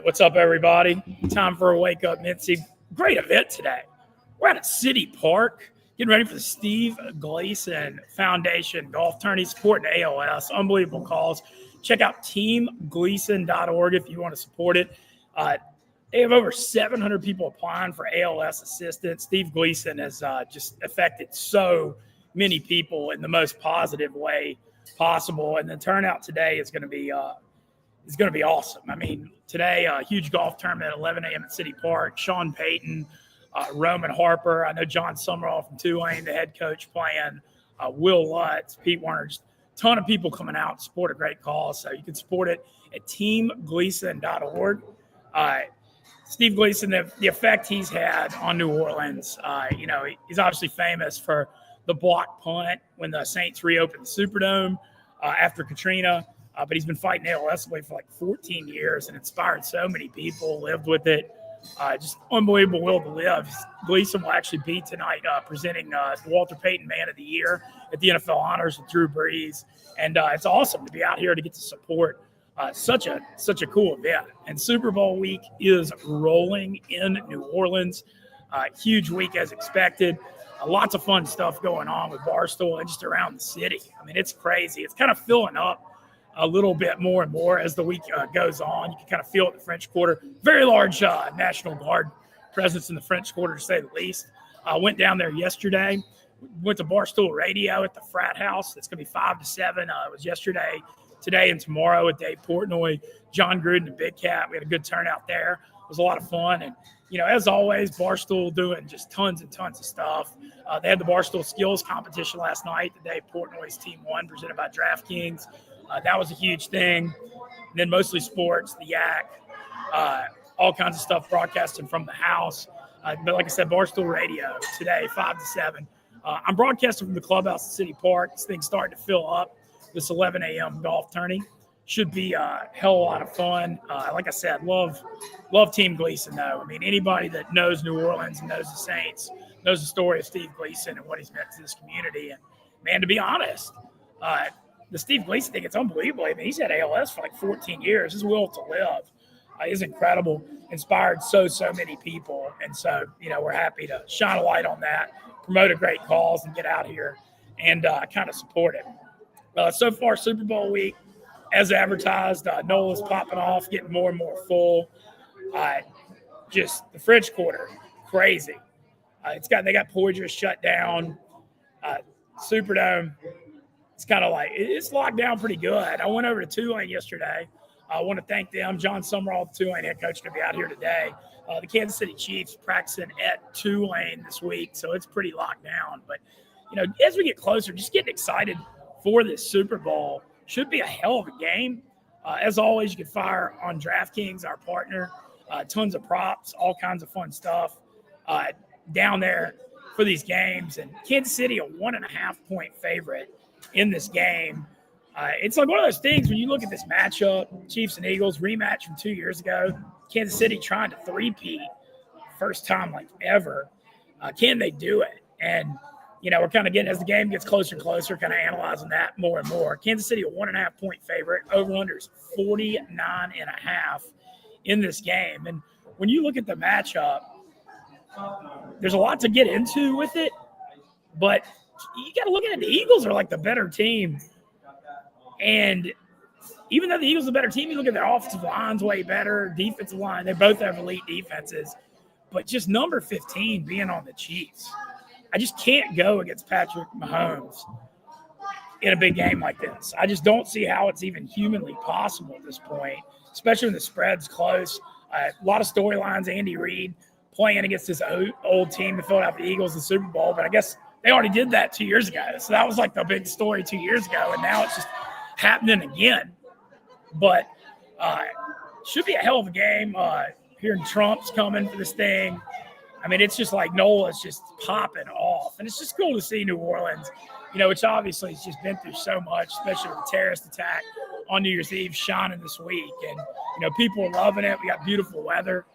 What's up, everybody? Time for a Wake Up Mintzy. Great event today. We're at City Park, getting ready for the Steve Gleason Foundation Golf Tourney, supporting ALS. Unbelievable calls. Check out teamgleason.org if you want to support it. They have over 700 people applying for ALS assistance. Steve Gleason has just affected so many people in the most positive way possible, and the turnout today is going to be awesome. I mean, today, a huge golf tournament at 11 a.m. at City Park. Sean Payton, Roman Harper. I know John Summerall from Tulane, the head coach, playing. Will Lutz, Pete Warner. Just a ton of people coming out to support a great cause. So you can support it at teamgleason.org. Steve Gleason, the effect he's had on New Orleans, he's obviously famous for the block punt when the Saints reopened the Superdome after Katrina. But he's been fighting ALS away for like 14 years and inspired so many people, lived with it. Just unbelievable will to live. Gleason will actually be tonight presenting the Walter Payton Man of the Year at the NFL Honors with Drew Brees. And it's awesome to be out here to get to support such a cool event. And Super Bowl week is rolling in New Orleans. Huge week as expected. Lots of fun stuff going on with Barstool and just around the city. I mean, it's crazy. It's kind of filling up a little bit more and more as the week goes on. You can kind of feel it in the French Quarter. Very large National Guard presence in the French Quarter, to say the least. Went down there yesterday. Went to Barstool Radio at the frat house. It's going to be 5 to 7. It was yesterday, today, and tomorrow with Dave Portnoy, John Gruden, and Big Cat. We had a good turnout there. It was a lot of fun. And, as always, Barstool doing just tons and tons of stuff. They had the Barstool Skills competition last night. The Dave Portnoy's Team 1, presented by DraftKings. That was a huge thing. And then mostly sports, the Yak, all kinds of stuff broadcasting from the house. But like I said, Barstool Radio today, 5 to 7. I'm broadcasting from the clubhouse at City Park. This thing's starting to fill up. This 11 a.m. golf tourney should be a hell of a lot of fun. Like I said, love Team Gleason, though. I mean, anybody that knows New Orleans and knows the Saints knows the story of Steve Gleason and what he's meant to this community. And, man, to be honest, the Steve Gleason thing, it's unbelievable. I mean, he's had ALS for like 14 years. His will to live is incredible. Inspired so many people. And so, we're happy to shine a light on that, promote a great cause, and get out here and kind of support it. So far, Super Bowl week, as advertised, NOLA's popping off, getting more and more full. Just the French Quarter, crazy. They got Poydras shut down. Superdome. It's kind of like it's locked down pretty good. I went over to Tulane yesterday. I want to thank them. John Summerall, the Tulane head coach, going to be out here today. The Kansas City Chiefs practicing at Tulane this week, so it's pretty locked down. But, as we get closer, just getting excited for this Super Bowl. Should be a hell of a game. As always, you can fire on DraftKings, our partner. Tons of props, all kinds of fun stuff down there for these games. And Kansas City, a 1.5-point favorite in this game. It's like one of those things when you look at this matchup, Chiefs and Eagles rematch from 2 years ago, Kansas City trying to three-peat, first time like ever. Can they do it? And, we're kind of getting, as the game gets closer and closer, kind of analyzing that more and more. Kansas City, a 1.5-point favorite, over-under is 49.5 in this game. And when you look at the matchup, there's a lot to get into with it, but you got to look at it. The Eagles are like the better team. And even though the Eagles are the better team, you look at their offensive line's way better, defensive line. They both have elite defenses. But just number 15 being on the Chiefs, I just can't go against Patrick Mahomes in a big game like this. I just don't see how it's even humanly possible at this point, especially when the spread's close. A lot of storylines, Andy Reid playing against this old team, the Philadelphia Eagles, in the Super Bowl. But I guess they already did that 2 years ago. So that was like the big story 2 years ago, and now it's just happening again. But should be a hell of a game. Hearing Trump's coming for this thing. I mean, it's just like NOLA's just popping off. And it's just cool to see New Orleans, which obviously has just been through so much, especially with the terrorist attack on New Year's Eve, shining this week. And, people are loving it. We got beautiful weather.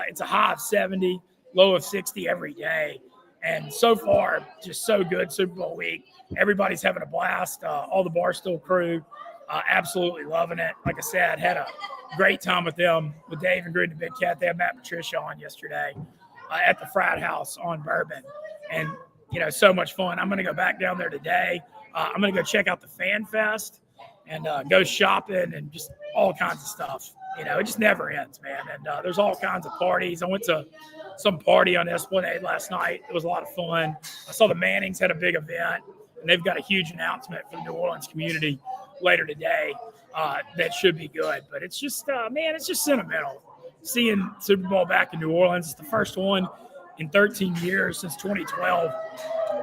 It's a high of 70, low of 60 every day. And so far, just so good Super Bowl week. Everybody's having a blast. All the Barstool crew, absolutely loving it. Like I said, had a Great time with them, with Dave and Grid and Big Cat. They had Matt and Patricia on yesterday at the frat house on Bourbon. And, so much fun. I'm going to go back down there today. I'm going to go check out the Fan Fest and go shopping and just all kinds of stuff. It just never ends, man. And there's all kinds of parties. I went to some party on Esplanade last night. It was a lot of fun. I saw the Mannings had a big event, and they've got a huge announcement for the New Orleans community later today that should be good. But it's just, it's just sentimental. Seeing Super Bowl back in New Orleans, it's the first one in 13 years since 2012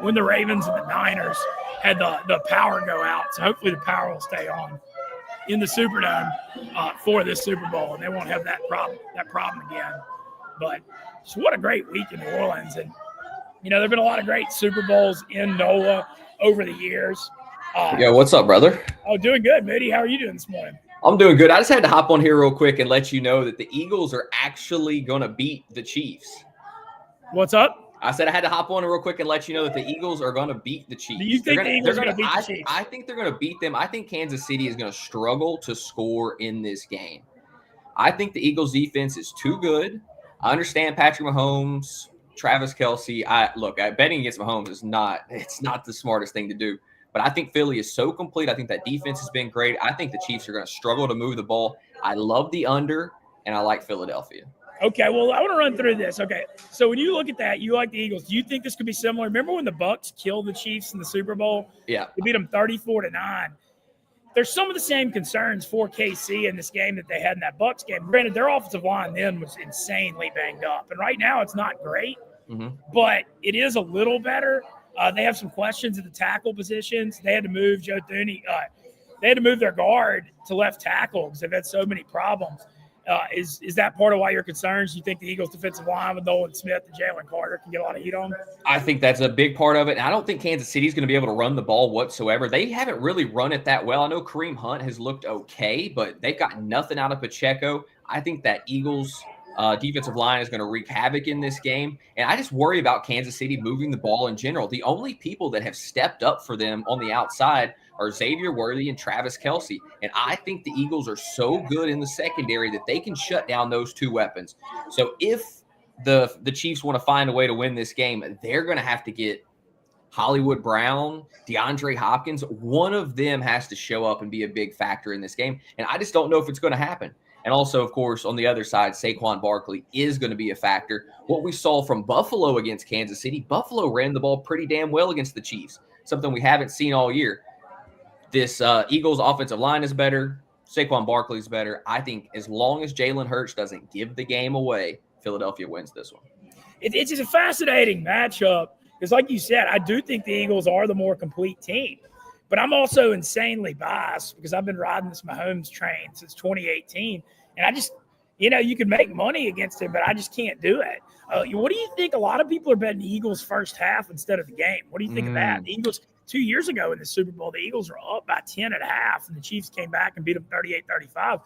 when the Ravens and the Niners had the power go out. So hopefully the power will stay on in the Superdome for this Super Bowl, and they won't have that problem again. But just what a great week in New Orleans. And, there have been a lot of great Super Bowls in NOLA over the years. What's up, brother? Oh, doing good, Moody. How are you doing this morning? I'm doing good. I just had to hop on here real quick and let you know that the Eagles are actually going to beat the Chiefs. What's up? I said I had to hop on real quick and let you know that the Eagles are going to beat the Chiefs. Do you think the Eagles are going to beat the Chiefs? I think they're going to beat them. I think Kansas City is going to struggle to score in this game. I think the Eagles defense is too good. I understand Patrick Mahomes, Travis Kelce. Betting against Mahomes is not the smartest thing to do. But I think Philly is so complete. I think that defense has been great. I think the Chiefs are going to struggle to move the ball. I love the under, and I like Philadelphia. Okay, well, I want to run through this. Okay, so when you look at that, you like the Eagles. Do you think this could be similar? Remember when the Bucs killed the Chiefs in the Super Bowl? Yeah. They beat them 34-9. There's some of the same concerns for KC in this game that they had in that Bucs game. Granted, their offensive line then was insanely banged up. And right now it's not great, but it is a little better. They have some questions at the tackle positions. They had to move Joe Thuney. They had to move their guard to left tackle because they've had so many problems. Is that part of why you're concerned? You think the Eagles' defensive line with Nolan Smith and Jalen Carter can get a lot of heat on them? I think that's a big part of it. And I don't think Kansas City's going to be able to run the ball whatsoever. They haven't really run it that well. I know Kareem Hunt has looked okay, but they've got nothing out of Pacheco. I think that Eagles' defensive line is going to wreak havoc in this game. And I just worry about Kansas City moving the ball in general. The only people that have stepped up for them on the outside are Xavier Worthy and Travis Kelce. And I think the Eagles are so good in the secondary that they can shut down those two weapons. So if the Chiefs want to find a way to win this game, they're going to have to get Hollywood Brown, DeAndre Hopkins. One of them has to show up and be a big factor in this game. And I just don't know if it's going to happen. And also, of course, on the other side, Saquon Barkley is going to be a factor. What we saw from Buffalo against Kansas City, Buffalo ran the ball pretty damn well against the Chiefs, something we haven't seen all year. This Eagles offensive line is better. Saquon Barkley is better. I think as long as Jalen Hurts doesn't give the game away, Philadelphia wins this one. It's just a fascinating matchup because, like you said, I do think the Eagles are the more complete team. But I'm also insanely biased because I've been riding this Mahomes train since 2018. And I just, you can make money against him, but I just can't do it. What do you think? A lot of people are betting the Eagles first half instead of the game. What do you think of that? The Eagles, 2 years ago in the Super Bowl, the Eagles were up by 10.5, and the Chiefs came back and beat them 38-35.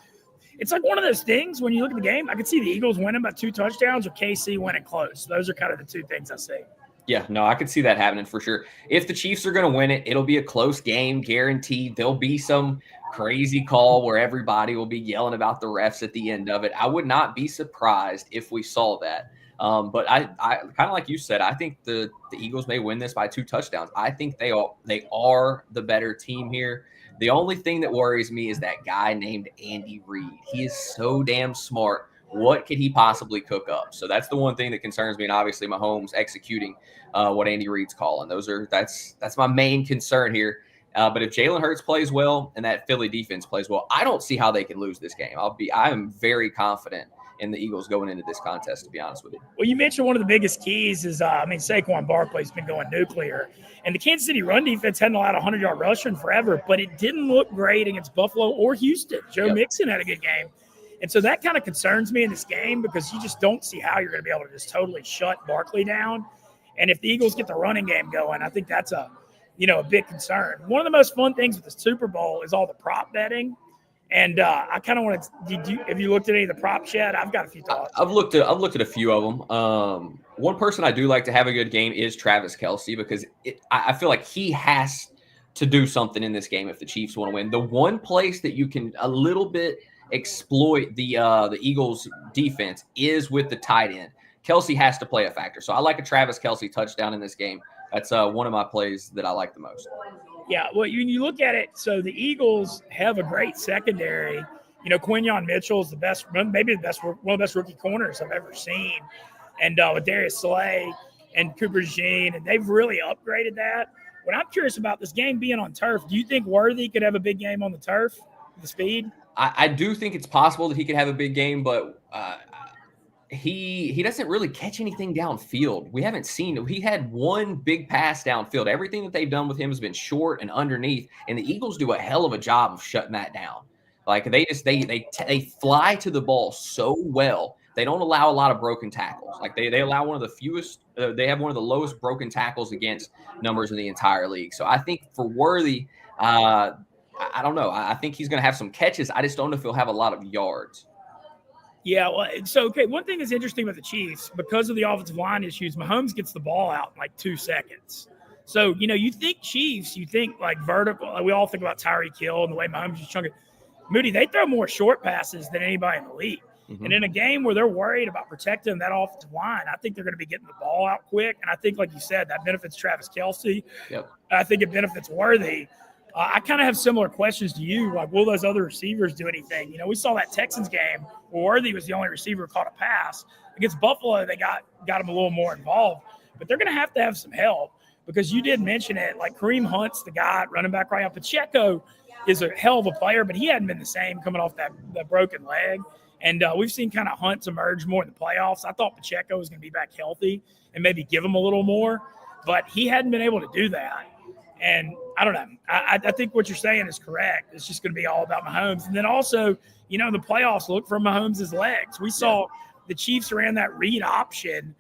It's like one of those things when you look at the game, I could see the Eagles winning by 2 touchdowns or KC winning close. Those are kind of the two things I see. Yeah, no, I could see that happening for sure. If the Chiefs are going to win it, it'll be a close game, guaranteed. There'll be some crazy call where everybody will be yelling about the refs at the end of it. I would not be surprised if we saw that. But I kind of like you said, I think the Eagles may win this by 2 touchdowns. I think they are the better team here. The only thing that worries me is that guy named Andy Reid. He is so damn smart. What could he possibly cook up? So that's the one thing that concerns me, and obviously Mahomes executing what Andy Reid's calling. That's my main concern here. But if Jalen Hurts plays well and that Philly defense plays well, I don't see how they can lose this game. I am very confident in the Eagles going into this contest, to be honest with you. Well, you mentioned one of the biggest keys is, Saquon Barkley's been going nuclear. And the Kansas City run defense hadn't allowed a 100-yard rushing forever, but it didn't look great against Buffalo or Houston. Joe Mixon had a good game. And so that kind of concerns me in this game because you just don't see how you're going to be able to just totally shut Barkley down. And if the Eagles get the running game going, I think that's a big concern. One of the most fun things with the Super Bowl is all the prop betting. And I kind of want to – have you looked at any of the props yet? I've got a few thoughts. I've looked at a few of them. One person I do like to have a good game is Travis Kelce because I feel like he has to do something in this game if the Chiefs want to win. The one place that you can a little bit – exploit the Eagles defense is with the tight end. Kelce has to play a factor. So I like a Travis Kelce touchdown in this game. That's one of my plays that I like the most. Yeah, well, you look at it, so the Eagles have a great secondary. Quinyon Mitchell is maybe one of the best rookie corners I've ever seen. And with Darius Slay and Cooper Jean, and they've really upgraded that. What I'm curious about this game being on turf, do you think Worthy could have a big game on the turf, the speed? I do think it's possible that he could have a big game, but he doesn't really catch anything downfield. We haven't seen – he had one big pass downfield. Everything that they've done with him has been short and underneath, and the Eagles do a hell of a job of shutting that down. Like they fly to the ball so well. They don't allow a lot of broken tackles. Like they allow one of the fewest they have one of the lowest broken tackles against numbers in the entire league. So I think for Worthy, I don't know. I think he's going to have some catches. I just don't know if he'll have a lot of yards. Yeah, well, one thing that's interesting with the Chiefs, because of the offensive line issues, Mahomes gets the ball out in like 2 seconds. So, you think Chiefs, you think like vertical. Like we all think about Tyreek Hill and the way Mahomes is chunking. Moody, they throw more short passes than anybody in the league. Mm-hmm. And in a game where they're worried about protecting that offensive line, I think they're going to be getting the ball out quick. And I think, like you said, that benefits Travis Kelce. Yep. I think it benefits Worthy. I kind of have similar questions to you. Like, will those other receivers do anything? We saw that Texans game where Worthy was the only receiver who caught a pass. Against Buffalo, they got him a little more involved. But they're going to have some help because you did mention it. Like, Kareem Hunt's the guy running back right now. Pacheco is a hell of a player, but he hadn't been the same coming off that broken leg. And we've seen kind of Hunt's emerge more in the playoffs. I thought Pacheco was going to be back healthy and maybe give him a little more, but he hadn't been able to do that. And I don't know. I think what you're saying is correct. It's just going to be all about Mahomes. And then also, the playoffs look for Mahomes' legs. We saw the Chiefs ran that read option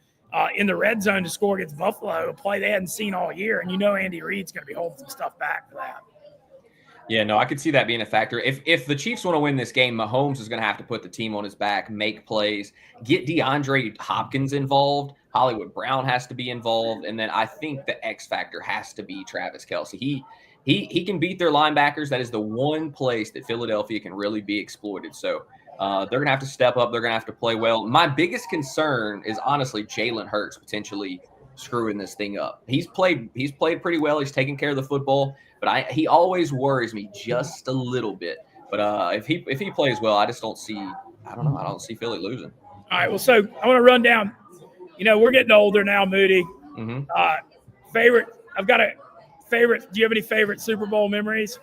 in the red zone to score against Buffalo, a play they hadn't seen all year. And Andy Reid's going to be holding some stuff back for that. Yeah, no, I could see that being a factor. If the Chiefs want to win this game, Mahomes is going to have to put the team on his back, make plays, get DeAndre Hopkins involved. Hollywood Brown has to be involved, and then I think the X factor has to be Travis Kelce. He can beat their linebackers. That is the one place that Philadelphia can really be exploited. So they're going to have to step up. They're going to have to play well. My biggest concern is honestly Jalen Hurts potentially screwing this thing up. He's played pretty well. He's taking care of the football, but he always worries me just a little bit. But if he plays well, I just don't see. I don't see Philly losing. All right. Well, so I want to run down. We're getting older now, Moody. Mm-hmm. Favorite. I've got a favorite. Do you have any favorite Super Bowl memories?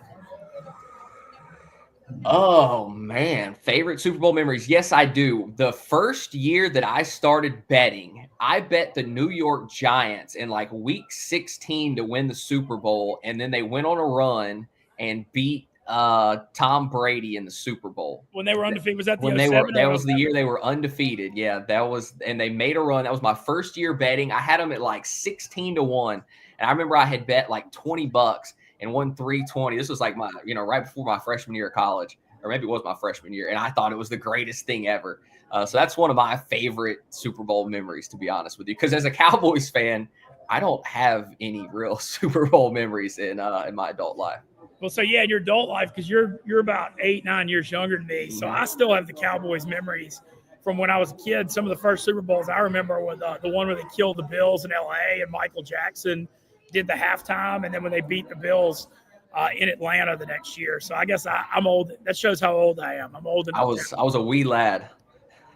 Oh, man. Favorite Super Bowl memories. Yes, I do. The first year that I started betting, I bet the New York Giants in like week 16 to win the Super Bowl. And then they went on a run and beat Tom Brady in the Super Bowl. When they were undefeated? Was that the that was the year they were undefeated. Yeah, and they made a run. That was my first year betting. I had them at like 16-1. And I remember I had bet like $20 and won $320. This was like my, right before my freshman year of college, or maybe it was my freshman year. And I thought it was the greatest thing ever. So that's one of my favorite Super Bowl memories, to be honest with you. Because as a Cowboys fan, I don't have any real Super Bowl memories in my adult life. Well, so yeah, in your adult life, because you're about 8-9 years younger than me, so I still have the Cowboys memories from when I was a kid. Some of the first Super Bowls I remember were the one where they killed the Bills in L.A. and Michael Jackson did the halftime, and then when they beat the Bills in Atlanta the next year. So I guess I'm old. That shows how old I am. I'm old. I was a wee lad.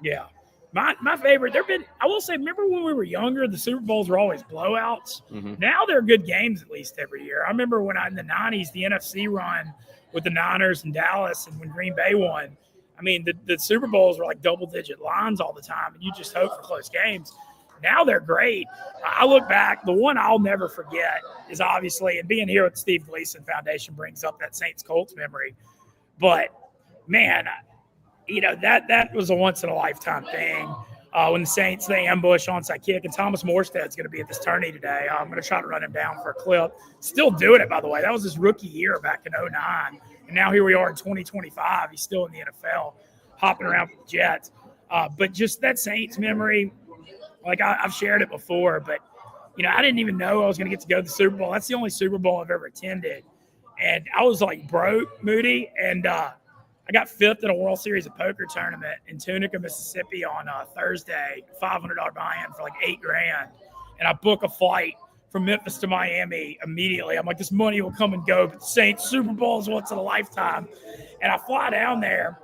Yeah. My favorite, I will say, remember when we were younger, the Super Bowls were always blowouts. Mm-hmm. Now they're good games at least every year. I remember when in the 90s, the NFC run with the Niners and Dallas, and when Green Bay won, I mean, the Super Bowls were like double-digit lines all the time, and you just hope for close games. Now they're great. I look back, the one I'll never forget is obviously, and being here with the Steve Gleason Foundation brings up that Saints-Colts memory. But, man, that was a once-in-a-lifetime thing. When the Saints, they ambush onside kick, and Thomas Morstead's going to be at this tourney today. I'm going to try to run him down for a clip. Still doing it, by the way. That was his rookie year back in 2009. And now here we are in 2025. He's still in the NFL, hopping around with the Jets. But just that Saints memory, like I've shared it before, but, I didn't even know I was going to get to go to the Super Bowl. That's the only Super Bowl I've ever attended. And I was like broke, Moody, and I got fifth in a World Series of Poker tournament in Tunica, Mississippi on Thursday, $500 buy-in for like $8,000. And I book a flight from Memphis to Miami immediately. I'm like, this money will come and go, but the Saints Super Bowl is once in a lifetime. And I fly down there,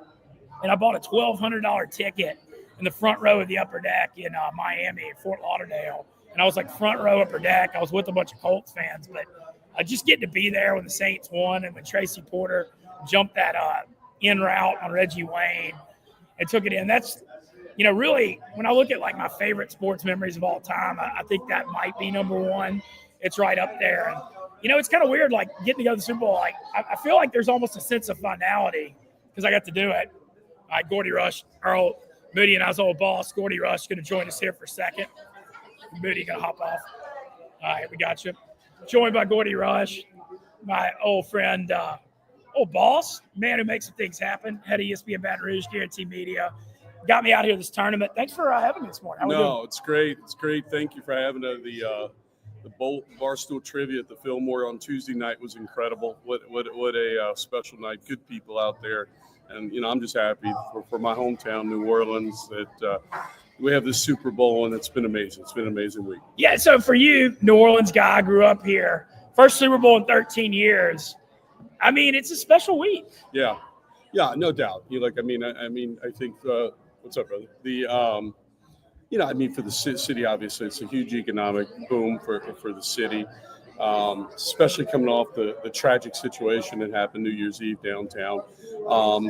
and I bought a $1,200 ticket in the front row of the upper deck in Miami at Fort Lauderdale. And I was like front row, upper deck. I was with a bunch of Colts fans, but just getting to be there when the Saints won and when Tracy Porter jumped that in route on Reggie Wayne and took it in. That's, really, when I look at like my favorite sports memories of all time, I think that might be number one. It's right up there. And, it's kind of weird, like getting to go to the Super Bowl. Like I feel like there's almost a sense of finality because I got to do it. All right, Gordy Rush, Earl Moody and I's old boss, Gordy Rush, going to join us here for a second. Moody going to hop off. All right, we got you. Joined by Gordy Rush, my old friend, old boss, man who makes some things happen, head of ESPN Baton Rouge, Guarantee Media. Got me out here this tournament. Thanks for having me this morning. It's great. It's great. Thank you for having the Barstool Trivia at the Fillmore on Tuesday night was incredible. What a special night. Good people out there. And, I'm just happy for my hometown, New Orleans, that we have this Super Bowl, and it's been amazing. It's been an amazing week. Yeah, so for you, New Orleans guy, grew up here. First Super Bowl in 13 years. I mean, it's a special week. Yeah, no doubt. I think what's up, brother? For the city, obviously, it's a huge economic boom for the city, especially coming off the tragic situation that happened New Year's Eve downtown.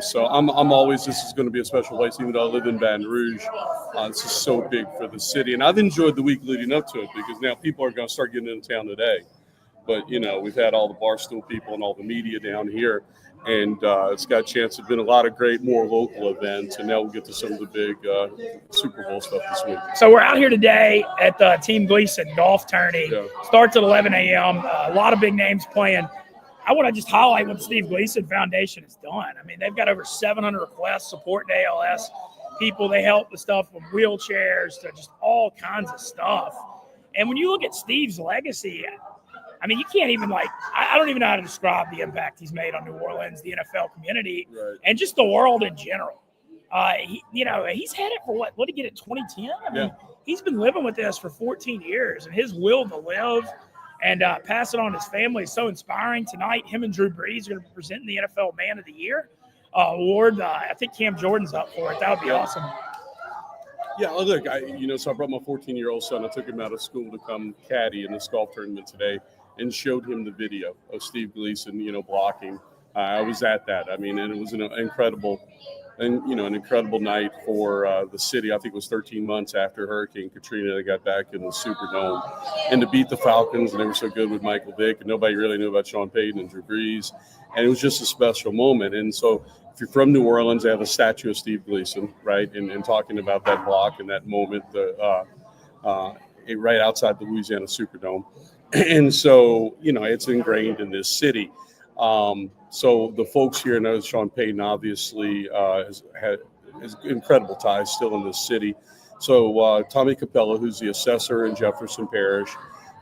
So I'm always, this is going to be a special place, even though I live in Baton Rouge. This is so big for the city, and I've enjoyed the week leading up to it because now people are going to start getting into town today. But, we've had all the Barstool people and all the media down here, and it's got a chance. There's been a lot of great, more local events, and now we'll get to some of the big Super Bowl stuff this week. So we're out here today at the Team Gleason golf tourney. Yeah. Starts at 11 a.m. A lot of big names playing. I want to just highlight what the Steve Gleason Foundation has done. I mean, they've got over 700 requests supporting ALS people. They help with stuff from wheelchairs to just all kinds of stuff. And when you look at Steve's legacy, I mean, you can't even I don't even know how to describe the impact he's made on New Orleans, the NFL community, right, and just the world in general. He's had it for what did he get it, 2010? I mean, he's been living with this for 14 years, and his will to live and pass it on to his family is so inspiring. Tonight, him and Drew Brees are going to be presenting the NFL Man of the Year award. I think Cam Jordan's up for it. That would be awesome. Yeah, look, so I brought my 14-year-old son. I took him out of school to come caddy in this golf tournament today and showed him the video of Steve Gleason, blocking. I was at that. I mean, and it was an incredible night for the city. I think it was 13 months after Hurricane Katrina, they got back in the Superdome. And to beat the Falcons, and they were so good with Michael Vick, and nobody really knew about Sean Payton and Drew Brees. And it was just a special moment. And so if you're from New Orleans, they have a statue of Steve Gleason, right? And talking about that block and that moment right outside the Louisiana Superdome. And so, it's ingrained in this city. So the folks here know Sean Payton obviously has incredible ties still in this city. So Tommy Capella, who's the assessor in Jefferson Parish,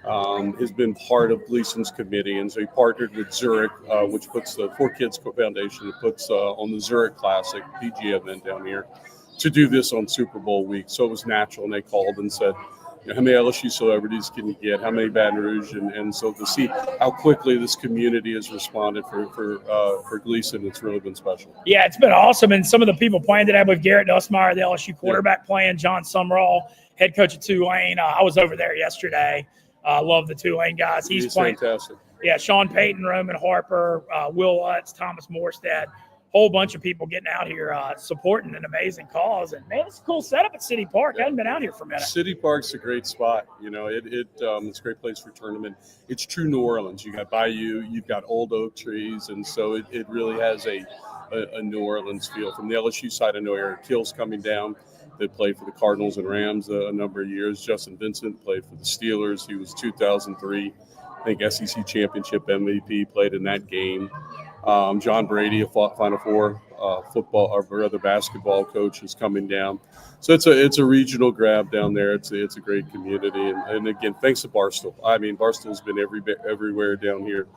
has been part of Gleason's committee. And so he partnered with Zurich, which puts the For Kids Foundation, that puts on the Zurich Classic PGA event down here, to do this on Super Bowl week. So it was natural. And they called and said, how many LSU celebrities can you get? How many Baton Rouge? And so to see how quickly this community has responded for Gleason, it's really been special. Yeah, it's been awesome. And some of the people playing today with Garrett Nussmeier, the LSU quarterback playing, John Sumrall, head coach at Tulane. I was over there yesterday. Love the Tulane guys. He's playing. Fantastic. Yeah, Sean Payton, Roman Harper, Will Lutz, Thomas Morstead. Whole bunch of people getting out here supporting an amazing cause. And, man, it's a cool setup at City Park. I hadn't been out here for a minute. City Park's a great spot. It's a great place for tournament. It's true New Orleans. You got Bayou, you've got old oak trees, and so it really has a New Orleans feel. From the LSU side, I know Eric Hill's coming down. They played for the Cardinals and Rams a number of years. Justin Vincent played for the Steelers. He was 2003, I think, SEC championship MVP, played in that game. John Brady, a Final Four basketball coach, is coming down. So it's a regional grab down there. It's a great community, and again, thanks to Barstool. I mean, Barstool's been everywhere down here.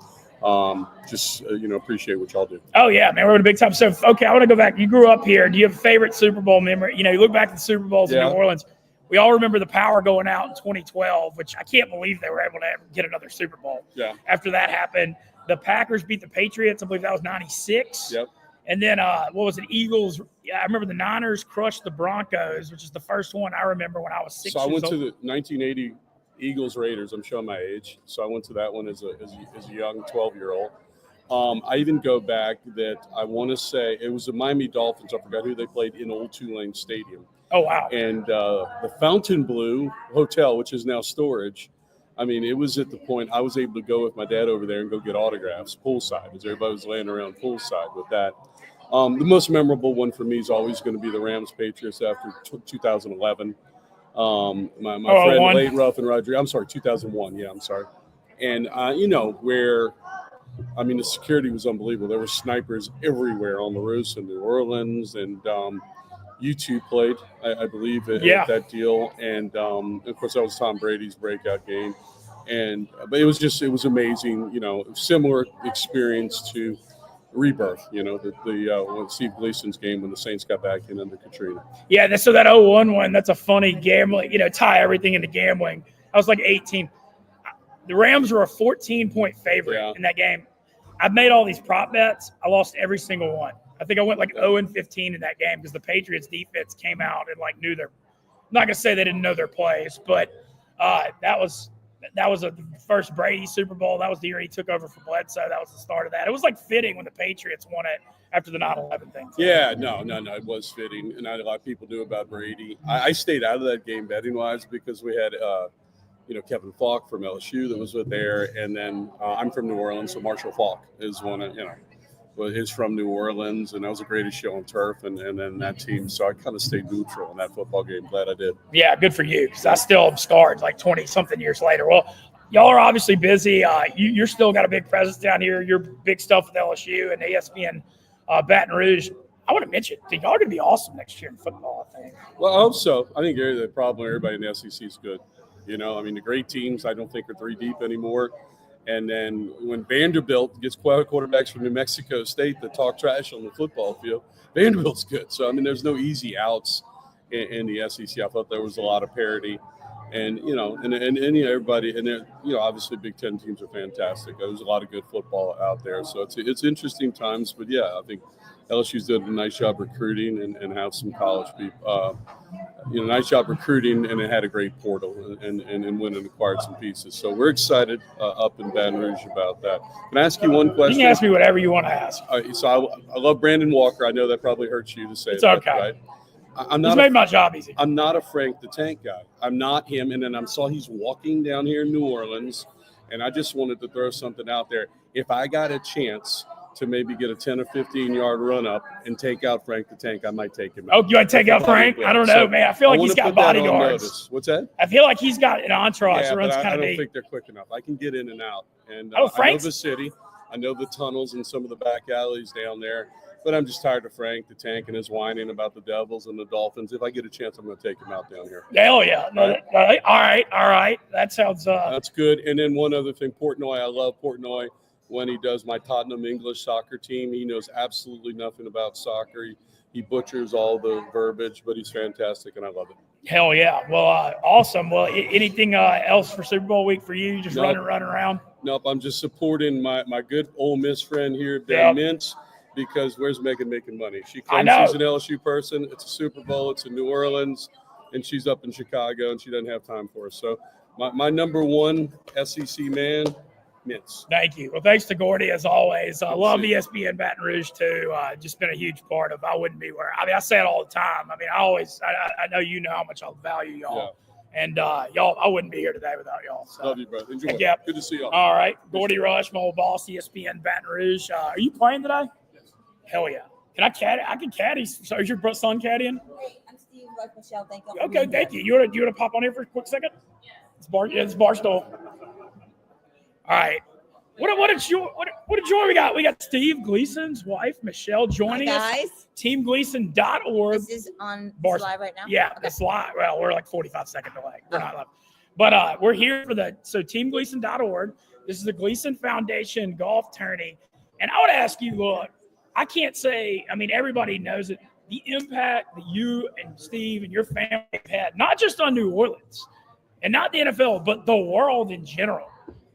Just appreciate what y'all do. Oh yeah, man, we're having a big time. So okay, I want to go back. You grew up here. Do you have a favorite Super Bowl memory? You look back at the Super Bowls in New Orleans. We all remember the power going out in 2012, which I can't believe they were able to ever get another Super Bowl. Yeah. After that happened, the Packers beat the Patriots. I believe that was 96. Yep. And then what was it? Eagles. Yeah, I remember the Niners crushed the Broncos, which is the first one I remember when I was 6 years old. So I went to the 1980 Eagles Raiders. I'm showing my age. So I went to that one as a young 12-year-old. I even go back that I want to say it was the Miami Dolphins. I forgot who they played in Old Tulane Stadium. Oh, wow. And the Fontainebleau Hotel, which is now storage, I mean, it was at the point I was able to go with my dad over there and go get autographs poolside as everybody was laying around poolside with that. The most memorable one for me is always going to be the Rams-Patriots after 2011. My friend, late Ruff and Rodriguez. I'm sorry, 2001. Yeah, I'm sorry. And, where – I mean, the security was unbelievable. There were snipers everywhere on the roofs in New Orleans, and U2 played, I believe, at that deal. And, of course, that was Tom Brady's breakout game. But it was amazing, similar experience to Rebirth, the Steve Gleason's game when the Saints got back in under Katrina. Yeah, so that 01 one, that's a funny gambling, tie everything into gambling. I was like 18. The Rams were a 14-point favorite in that game. I made all these prop bets. I lost every single one. I think I went like 0-15 in that game because the Patriots defense came out and like knew their – I'm not going to say they didn't know their plays, but that was the first Brady Super Bowl. That was the year he took over for Bledsoe. That was the start of that. It was like fitting when the Patriots won it after the 9/11 thing. Yeah, no, it was fitting. And a lot of people knew about Brady. I stayed out of that game betting-wise because we had Kevin Falk from LSU that was there, and then I'm from New Orleans, so Marshall Falk is one of, is from New Orleans, and that was the greatest show on turf, and then that team. So I kind of stayed neutral in that football game. Glad I did. Yeah, good for you, because I still am scarred like 20-something years later. Well, y'all are obviously busy. You're still got a big presence down here. You're big stuff with LSU and ESPN Baton Rouge. I want to mention, y'all are going to be awesome next year in football, I think. Well, I hope so. I think the problem everybody in the SEC is good. The great teams I don't think are 3 deep anymore. And then when Vanderbilt gets quarterbacks from New Mexico State that talk trash on the football field, Vanderbilt's good. So, there's no easy outs in the SEC. I thought there was a lot of parity. And, everybody – and, obviously Big Ten teams are fantastic. There's a lot of good football out there. So it's interesting times. But, yeah, I think LSU's done a nice job recruiting and have some college people nice job recruiting, and it had a great portal and went and acquired some pieces. So we're excited up in Baton Rouge about that. Can I ask you one question? You can ask me whatever you want to ask. So I love Brandon Walker. I know that probably hurts you to say it's that, okay. Right? He's made my job easy. I'm not a Frank the Tank guy. I'm not him. And then I saw he's walking down here in New Orleans, and I just wanted to throw something out there. If I got a chance to maybe get a 10 or 15-yard run up and take out Frank the Tank, I might take him out. Oh, you want to take out Frank? I don't know, man. I feel like he's got bodyguards. What's that? I feel like he's got an entourage that runs kind of I don't deep. think they're quick enough. I can get in and out. And I know the city. I know the tunnels and some of the back alleys down there. But I'm just tired of Frank the Tank and his whining about the Devils and the Dolphins. If I get a chance, I'm going to take him out down here. Hell yeah. No, all right. That sounds that's good. And then one other thing, Portnoy. I love Portnoy. When he does my Tottenham English soccer team, he knows absolutely nothing about soccer. He butchers all the verbiage, but he's fantastic, and I love it. Hell yeah. Well, awesome. Well, anything else for Super Bowl week for you? Just running around? Nope. I'm just supporting my good Ole Miss friend here, Dan Mintz, because where's Megan making money? She claims she's an LSU person. It's a Super Bowl. It's in New Orleans, and she's up in Chicago, and she doesn't have time for us. So my number one SEC man, Mintz. Thank you. Well, thanks to Gordy as always. I love ESPN Baton Rouge too. Just been a huge part of. I wouldn't be where. I say it all the time. I know how much I value y'all, and y'all. I wouldn't be here today without y'all. So. Love you, brother. Enjoy. Yep. Good to see y'all. All right, Gordy Rush, my old boss, ESPN Baton Rouge. Are you playing today? Yes. Hell yeah. Can I caddy? I can caddy. So is your son caddying? Hey, I'm Steve. Like Michelle. Thank you. Okay, thank you. You want to pop on here for a quick second? Yeah. It's Barstool. All right. What a joy we got. We got Steve Gleason's wife, Michelle, joining us. TeamGleason.org. This is on live right now? Yeah, okay. It's live. Well, we're like 45 second delay. We're not live. But we're here for teamgleason.org. This is the Gleason Foundation golf tourney. And I would ask you, look, I can't say, I mean, everybody knows it, the impact that you and Steve and your family have had, not just on New Orleans and not the NFL, but the world in general.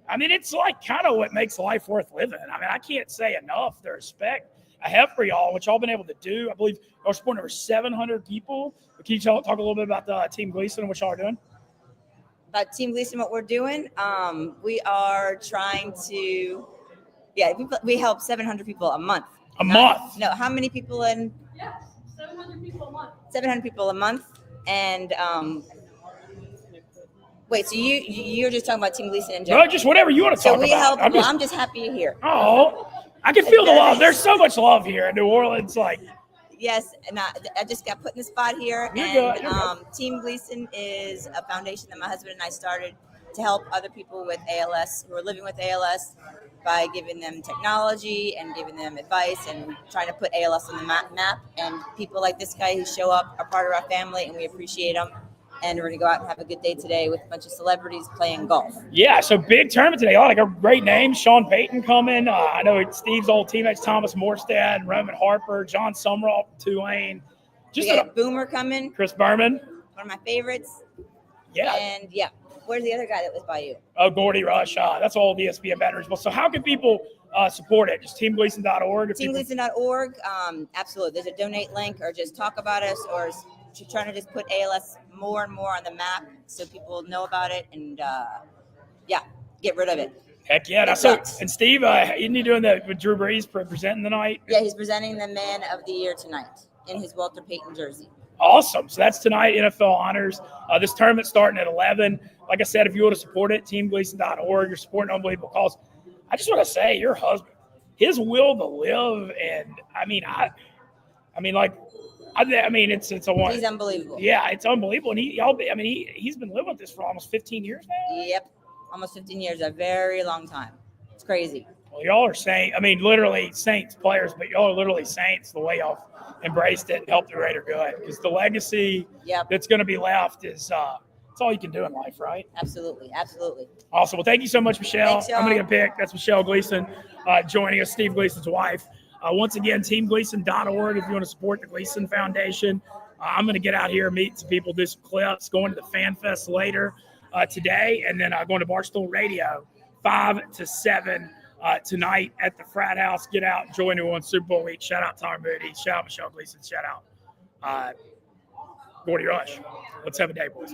I mean, it's like kind of what makes life worth living. I mean, I can't say enough the respect I have for y'all, what y'all been able to do. I believe y'all supporting over 700 people. Can you talk a little bit about the Team Gleason and what y'all are doing? About Team Gleason, what we're doing, we are trying to, we help 700 people a month. A month? No, how many people in? Yes, 700 people a month. 700 people a month. And wait, so you're just talking about Team Gleason in general? No, just whatever you want to talk about. So we help. I'm just happy you're here. Oh, I can feel the love. There's so much love here in New Orleans. Like, yes, and I just got put in the spot here. You're And good. Team Gleason is a foundation that my husband and I started to help other people with ALS who are living with ALS by giving them technology and giving them advice and trying to put ALS on the map. And people like this guy who show up are part of our family, and we appreciate them. And we're going to go out and have a good day today with a bunch of celebrities playing golf. yeah, so big tournament today. Like a great name, Sean Payton coming. I know Steve's old teammates, Thomas Morstad, Roman Harper, John Sumrall, Tulane. We got a Boomer coming. Chris Berman. One of my favorites. Yeah. And where's the other guy that was by you? Oh, Gordy Rush. That's all the ESPN veterans. Well, so how can people support it? Just teamgleason.org? Teamgleason.org. Absolutely. There's a donate link, or just talk about us, or trying to just put ALS more and more on the map so people know about it and get rid of it. Heck yeah. And Steve, isn't he doing that with Drew Brees presenting tonight? Yeah, he's presenting the Man of the Year tonight in his Walter Payton jersey. Awesome. So that's tonight, NFL Honors. This tournament starting at 11. Like I said, if you want to support it, teamgleason.org. You're supporting unbelievable cause. I just want to say, your husband, his will to live, and it's a one. He's unbelievable. Yeah, it's unbelievable. And he's been living with this for almost 15 years now. Yep, almost 15 years, a very long time. It's crazy. Well, y'all are saints. I mean, literally saints players, but y'all are literally saints the way y'all embraced it and helped the greater good. Because the legacy that's going to be left is it's all you can do in life, right? Absolutely. Awesome. Well, thank you so much, Michelle. Thanks, y'all. I'm going to get a pick. That's Michelle Gleason joining us, Steve Gleason's wife. Once again, teamgleason.org if you want to support the Gleason Foundation. I'm going to get out here, meet some people, do some clips, going to the Fan Fest later today, and then going to Barstool Radio 5 to 7 tonight at the Frat House. Get out, enjoy New Orleans Super Bowl week. Shout out Tom Moody. Shout out Michelle Gleason. Shout out Gordy Rush. Let's have a day, boys.